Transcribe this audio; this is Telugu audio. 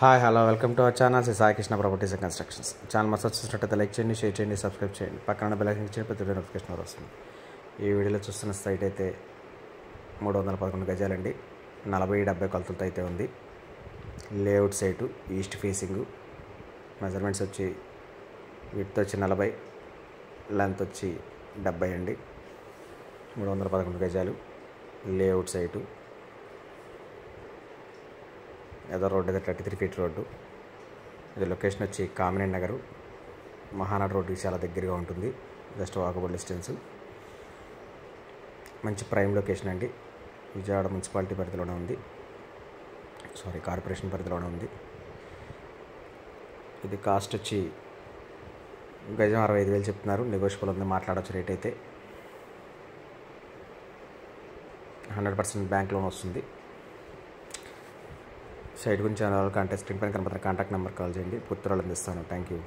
Hi hello welcome to our channel Shri Sai Krishna properties and constructions. Channel మసాజ్ చూసినట్టయితే లైక్ చేయండి, షేర్ చేయండి, సబ్స్క్రైబ్ చేయండి. పక్కన బెల్ ఐకాన్ చేయండి, ప్రతి నోటిఫికేషన్ వస్తుంది. ఈ వీడియోలో చూస్తున్న సైట్ అయితే 311 గజాలండి. 40-70 కొలతలతో అయితే ఉంది. Layout site east facing. Measurements వచ్చి విడ్త్ వచ్చి 40, లెంత్ వచ్చి 70 అండి. 311 గజాలు లేఅవుట్ సైటు. ఏదో రోడ్డు అయితే 33 ఫీట్ రోడ్డు. ఇది లొకేషన్ వచ్చి కామినేని నగరు, మహానాడు రోడ్డుకి చాలా దగ్గరగా ఉంటుంది. Just walkable distance. మంచి ప్రైమ్ లొకేషన్ అండి. విజయవాడ మున్సిపాలిటీ పరిధిలోనే ఉంది, కార్పొరేషన్ పరిధిలోనే ఉంది. ఇది కాస్ట్ వచ్చి గజం 65,000 చెప్తున్నారు. నెగోషియబుల్ ఉంది, మాట్లాడవచ్చు. రేట్ అయితే 100% బ్యాంక్ లోన్ వస్తుంది. సైట్ గురించి కాంటాక్ట్ స్క్రీన్ పైన కనపడుతున్న కాంటాక్ట్ నెంబర్ కాల్ చేయండి. పూర్తి వివరాలు అందిస్తాను. Thank you.